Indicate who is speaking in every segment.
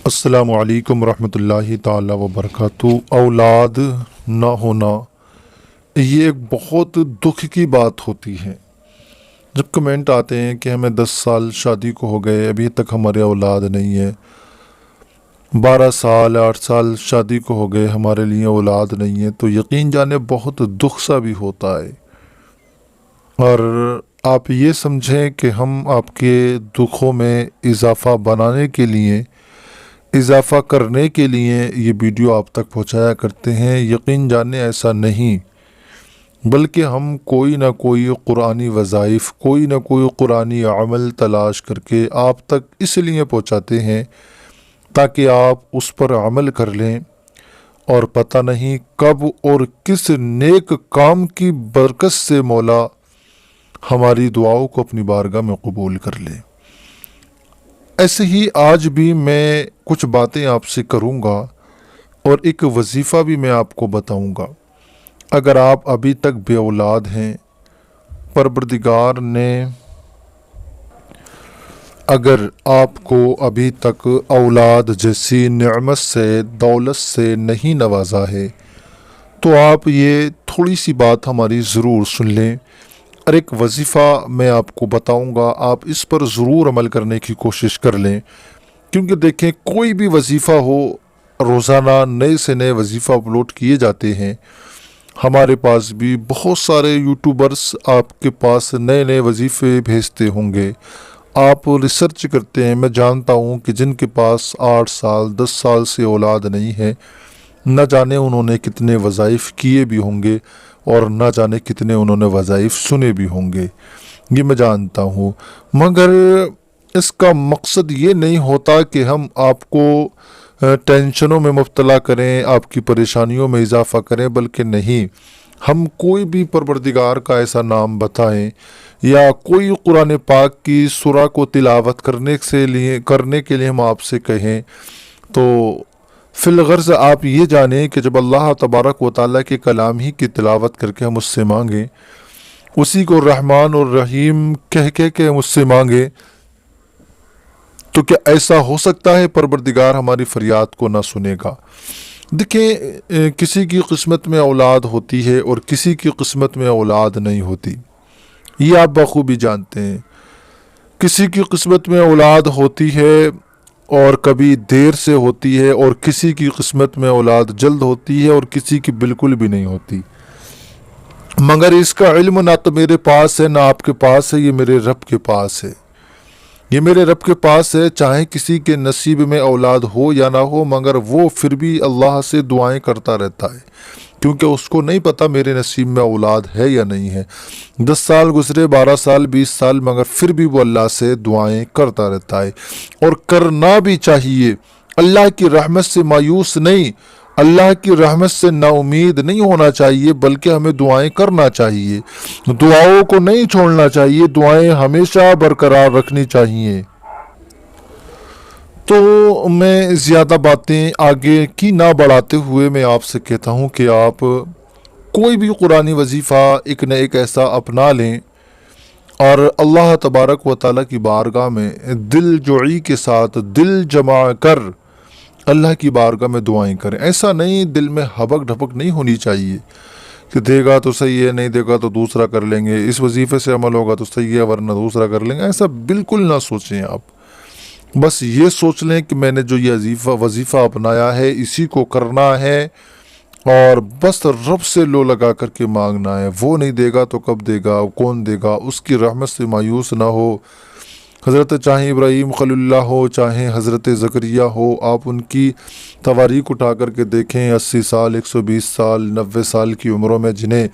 Speaker 1: السلام علیکم ورحمۃ اللہ تعالی وبرکاتہ۔ اولاد نہ ہونا یہ ایک بہت دکھ کی بات ہوتی ہے۔ جب کمنٹ آتے ہیں کہ ہمیں 10 سال شادی کو ہو گئے، ابھی تک ہمارے اولاد نہیں ہے، 12 سال 8 سال شادی کو ہو گئے، ہمارے لیے اولاد نہیں ہے، تو یقین جانے بہت دکھ سا بھی ہوتا ہے۔ اور آپ یہ سمجھیں کہ ہم آپ کے دکھوں میں اضافہ بنانے کے لیے، اضافہ کرنے کے لیے یہ ویڈیو آپ تک پہنچایا کرتے ہیں۔ یقین جانے ایسا نہیں، بلکہ ہم کوئی نہ کوئی قرآنی وظائف، کوئی نہ کوئی قرآنی عمل تلاش کر کے آپ تک اس لیے پہنچاتے ہیں تاکہ آپ اس پر عمل کر لیں، اور پتہ نہیں کب اور کس نیک کام کی برکت سے مولا ہماری دعاؤں کو اپنی بارگاہ میں قبول کر لے۔ ایسے ہی آج بھی میں کچھ باتیں آپ سے کروں گا اور ایک وظیفہ بھی میں آپ کو بتاؤں گا۔ اگر آپ ابھی تک بے اولاد ہیں، پروردگار نے اگر آپ کو ابھی تک اولاد جیسی نعمت سے، دولت سے نہیں نوازا ہے، تو آپ یہ تھوڑی سی بات ہماری ضرور سن لیں، اور ایک وظیفہ میں آپ کو بتاؤں گا، آپ اس پر ضرور عمل کرنے کی کوشش کر لیں۔ کیونکہ دیکھیں، کوئی بھی وظیفہ ہو، روزانہ نئے سے نئے وظیفہ اپلوڈ کیے جاتے ہیں۔ ہمارے پاس بھی بہت سارے یوٹیوبرز آپ کے پاس نئے نئے وظیفے بھیجتے ہوں گے، آپ ریسرچ کرتے ہیں۔ میں جانتا ہوں کہ جن کے پاس 8 سال 10 سال سے اولاد نہیں ہے، نہ جانے انہوں نے کتنے وظائف کیے بھی ہوں گے، اور نہ جانے کتنے انہوں نے وظائف سنے بھی ہوں گے، یہ میں جانتا ہوں۔ مگر اس کا مقصد یہ نہیں ہوتا کہ ہم آپ کو ٹینشنوں میں مبتلا کریں، آپ کی پریشانیوں میں اضافہ کریں، بلکہ نہیں، ہم کوئی بھی پروردگار کا ایسا نام بتائیں یا کوئی قرآن پاک کی سورہ کو تلاوت کرنے کے لیے ہم آپ سے کہیں، تو فی الغرض آپ یہ جانیں کہ جب اللہ تبارک و تعالیٰ کے کلام ہی کی تلاوت کر کے ہم اس سے مانگیں، اسی کو رحمان اور رحیم کہہ کے ہم اس سے مانگیں، تو کیا ایسا ہو سکتا ہے پروردگار ہماری فریاد کو نہ سنے گا؟ دیکھیں، کسی کی قسمت میں اولاد ہوتی ہے اور کسی کی قسمت میں اولاد نہیں ہوتی، یہ آپ بخوبی جانتے ہیں۔ کسی کی قسمت میں اولاد ہوتی ہے اور کبھی دیر سے ہوتی ہے، اور کسی کی قسمت میں اولاد جلد ہوتی ہے اور کسی کی بالکل بھی نہیں ہوتی۔ مگر اس کا علم نہ تو میرے پاس ہے نہ آپ کے پاس ہے، یہ میرے رب کے پاس ہے، یہ میرے رب کے پاس ہے۔ چاہے کسی کے نصیب میں اولاد ہو یا نہ ہو، مگر وہ پھر بھی اللہ سے دعائیں کرتا رہتا ہے، کیونکہ اس کو نہیں پتا میرے نصیب میں اولاد ہے یا نہیں ہے۔ 10 سال گزرے، 12 سال 20 سال، مگر پھر بھی وہ اللہ سے دعائیں کرتا رہتا ہے، اور کرنا بھی چاہیے۔ اللہ کی رحمت سے مایوس نہیں، اللہ کی رحمت سے نا امید نہیں ہونا چاہیے، بلکہ ہمیں دعائیں کرنا چاہیے، دعاؤں کو نہیں چھوڑنا چاہیے، دعائیں ہمیشہ برقرار رکھنی چاہیے۔ تو میں زیادہ باتیں آگے کی نہ بڑھاتے ہوئے میں آپ سے کہتا ہوں کہ آپ کوئی بھی قرآنی وظیفہ ایک نہ ایک ایسا اپنا لیں، اور اللہ تبارک و تعالیٰ کی بارگاہ میں دل جوئی کے ساتھ دل جمع کر اللہ کی بارگاہ میں دعائیں کریں۔ ایسا نہیں دل میں ہبک ڈھپک نہیں ہونی چاہیے کہ دے گا تو صحیح ہے، نہیں دے گا تو دوسرا کر لیں گے، اس وظیفے سے عمل ہوگا تو صحیح ہے ورنہ دوسرا کر لیں گے۔ ایسا بالکل نہ سوچیں آپ، بس یہ سوچ لیں کہ میں نے جو یہ وظیفہ اپنایا ہے اسی کو کرنا ہے، اور بس رب سے لو لگا کر کے مانگنا ہے۔ وہ نہیں دے گا تو کب دے گا، کون دے گا، اس کی رحمت سے مایوس نہ ہو۔ حضرت چاہے ابراہیم خلیل اللہ ہو، چاہے حضرت زکریا ہو، آپ ان کی تواریخ اٹھا کر کے دیکھیں، 80 سال 120 سال 90 سال کی عمروں میں جنہیں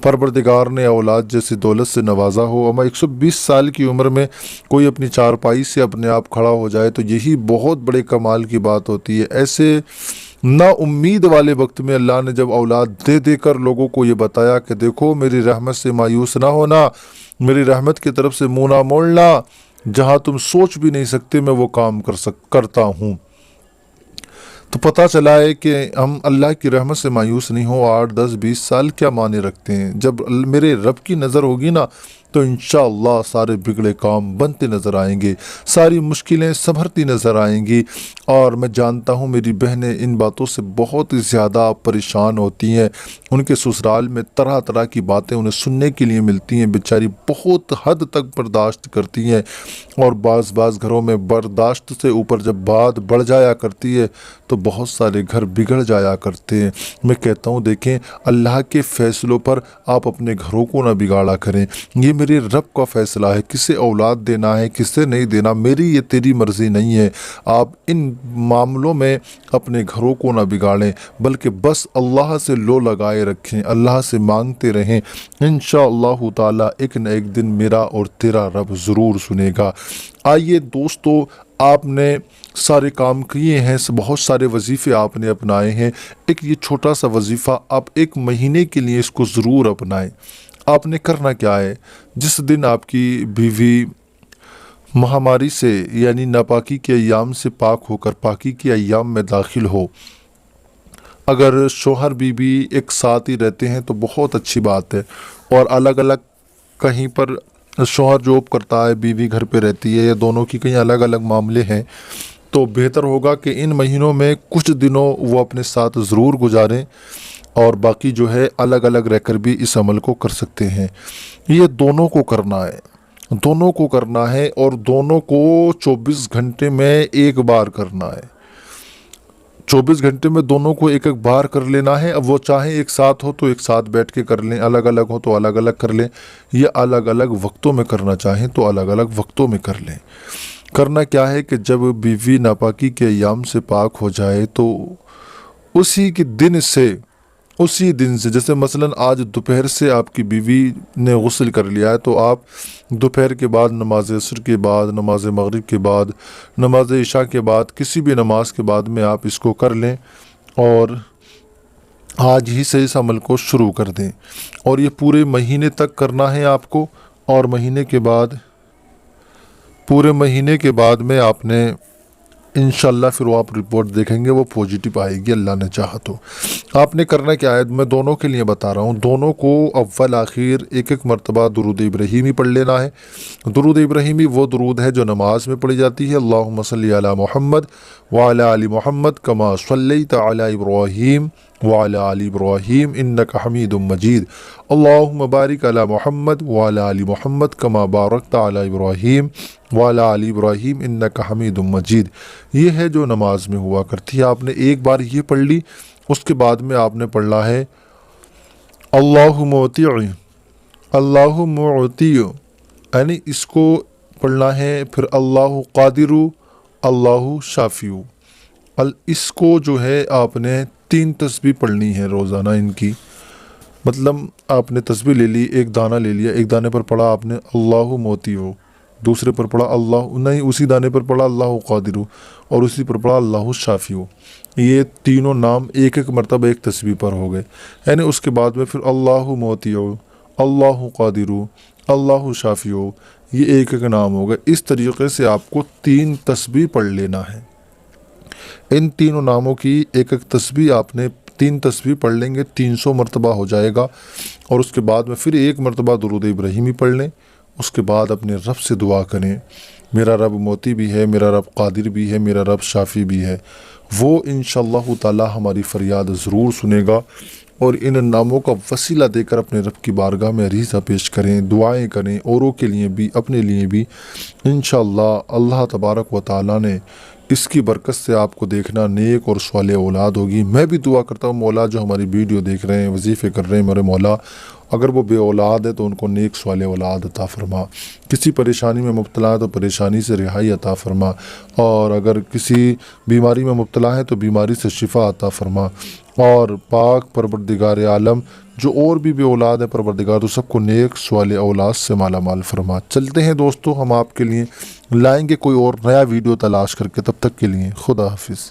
Speaker 1: پروردگار نے اولاد جیسی دولت سے نوازا ہو، اما 120 سال کی عمر میں کوئی اپنی چارپائی سے اپنے آپ کھڑا ہو جائے، تو یہی بہت بڑے کمال کی بات ہوتی ہے۔ ایسے نا امید والے وقت میں اللہ نے جب اولاد دے کر لوگوں کو یہ بتایا کہ دیکھو، میری رحمت سے مایوس نہ ہونا، میری رحمت کی طرف سے منہ نہ موڑنا، جہاں تم سوچ بھی نہیں سکتے میں وہ کام کرتا ہوں۔ تو پتہ چلا ہے کہ ہم اللہ کی رحمت سے مایوس نہیں ہو، 8 10 20 سال کیا معنی رکھتے ہیں۔ جب میرے رب کی نظر ہوگی نا تو इंशाअल्लाह सारे बिगड़े काम बनते नज़र आएंगे, सारी मुश्किलें संभरती नज़र आएंगी। और मैं जानता हूँ मेरी बहनें इन बातों से बहुत ज़्यादा परेशान होती हैं, उनके ससुराल में तरह तरह की बातें उन्हें सुनने के लिए मिलती हैं, बेचारी बहुत हद तक बर्दाश्त करती हैं। और बाज़ घरों में बर्दाश्त से ऊपर जब बात बढ़ जाया करती है तो बहुत सारे घर बिगड़ जाया करते हैं। मैं कहता हूँ देखें, अल्लाह के फ़ैसलों पर आप अपने घरों को ना बिगाड़ा करें। ये मेरे रब का फ़ैसला है, किसे औलाद देना है किसे नहीं देना, मेरी ये तेरी मर्ज़ी नहीं है। आप इन मामलों में अपने घरों को ना बिगाड़ें, बल्कि बस अल्लाह से लो लगाए रखें, अल्लाह से मांगते रहें। इंशाअल्लाह ताला एक न एक दिन मेरा और तेरा रब ज़रूर सुनेगा। आइए दोस्तों, आपने सारे काम किए हैं, बहुत सारे वजीफ़े आपने अपनाए हैं। एक ये छोटा सा वजीफ़ा आप एक महीने के लिए इसको ज़रूर अपनाएं। आपने करना क्या है, जिस दिन आपकी बीवी महामारी से यानी नापाकी के अय्याम से पाक होकर पाकी के अय्याम में दाखिल हो, अगर शोहर बीवी एक साथ ही रहते हैं तो बहुत अच्छी बात है, और अलग अलग कहीं पर शोहर जॉब करता है बीवी घर पे रहती है, या दोनों की कहीं अलग अलग मामले हैं, तो बेहतर होगा कि इन महीनों में कुछ दिनों वो अपने साथ ज़रूर गुजारें, और बाकी जो है अलग अलग रहकर भी इस अमल को कर सकते हैं। ये दोनों को करना है, दोनों को करना है, और दोनों को 24 घंटे में एक बार करना है। 24 घंटे में दोनों को एक एक बार कर लेना है। अब वो चाहे एक साथ हो तो एक साथ बैठ के कर लें, अलग अलग हो तो अलग अलग कर लें, या अलग अलग वक्तों में करना चाहें तो अलग अलग वक्तों में कर लें। करना क्या है कि जब बीवी नापाकी के अय्याम से पाक हो जाए तो उसी दिन से जैसे मसलन आज दोपहर से आपकी बीवी ने गुस्ल कर लिया है, तो आप दोपहर के बाद नमाज असर के बाद, नमाज मगरिब के बाद, नमाज इशा के बाद, किसी भी नमाज के बाद में आप इसको कर लें, और आज ही से इस अमल को शुरू कर दें। और ये पूरे महीने तक करना है आपको, और पूरे महीने के बाद में आपने इंशाल्लाह फिर वो आप रिपोर्ट देखेंगे वो पॉजिटिव आएगी, अल्लाह ने चाहा तो। आपने करना क्या है, मैं दोनों के लिए बता रहा हूँ। दोनों को अव्वल आखिर एक एक मरतबा दुरूद इब्राहीमी पढ़ लेना है। दुरूद इब्राहीमी वो दुरूद है जो नमाज में पढ़ी जाती है। अल्लाहुम्मा सल्ली अला मुहम्मद व अला आलि मुहम्मद कमा सल्लैता अला इब्राहीम व अला आलि इब्राहीम इन्नका हमीदुम मजीद। अल्लाहुम्मा बारिक अला मुहम्मद व अला आलि मुहम्मद कमा बारकता अला इब्राहीम व अला आलि इब्राहीम इन्नका हमीदुम मजीद। ये है जो नमाज में हुआ करती है। आपने एक बार ये पढ़ ली, उसके बाद में आपने पढ़ना है अल्लाहु मुअती, यानी इसको पढ़ना है। फिर अल्लाहु कादिरु, अल्लाहु शाफिउ। इसको जो है आपने 3 तस्बीह पढ़नी है रोज़ाना इनकी। मतलब आपने तस्बीह ले ली, एक दाना ले लिया, एक दाने पर पढ़ा आपने अल्लाहु मोतियो, दूसरे पर पढ़ा अल्लाह नहीं, उसी दाने पर पढ़ा अल्लाहु कादिरु, और उसी पर पढ़ा अल्लाहु शाफिउ। ये तीनों नाम एक एक मरतबा एक तस्बीह पर हो गए। यानी उसके बाद में फिर अल्लाहु मोतियो, अल्लाहु कादिरु, अल्लाहु शाफिउ, ये एक एक नाम हो गए। इस तरीक़े से आपको 3 तस्बीह पढ़ लेना है। इन तीनों नामों की एक एक तस्बीह आपने 3 तस्बीह पढ़ लेंगे, 300 मरतबा हो जाएगा। और उसके बाद में फिर एक मरतबा दुरूद इब्राहीमी पढ़ लें। उसके बाद अपने रब से दुआ करें, मेरा रब मोती भी है, मेरा रब कादिर भी है, मेरा रब शाफ़ी भी है। वो इंशाअल्लाह ताला हमारी फ़रियाद ज़रूर सुनेगा। और इन नामों का वसीला देकर अपने रब की बारगाह में अरीज़ा पेश करें, दुआएं करें, औरों के लिए भी अपने लिए भी। इंशाअल्लाह अल्लाह तबारक व तआला ने इसकी बरकत से आपको देखना नेक और स्वाले औलाद होगी। मैं भी दुआ करता हूँ मौला जो हमारी वीडियो देख रहे हैं, वजीफ़े कर रहे हैं, मेरे मौला अगर वो बे औलाद है तो उनको नेक स्वाले औलाद अता फरमा। किसी परेशानी में मुब्तला है तो परेशानी से रिहाई अता फरमा। और अगर किसी बीमारी में मुब्तला है तो बीमारी से शिफा अता फरमा। और पाक परवरदिगार आलम जो और भी बे औलाद है परवरदिगार तो सबको नेक स्वाले औलाद से माला माल फरमा। चलते हैं दोस्तों, हम आपके लिए लाएंगे कोई और नया वीडियो तलाश करके। तब तक के लिए खुदा हाफिज़।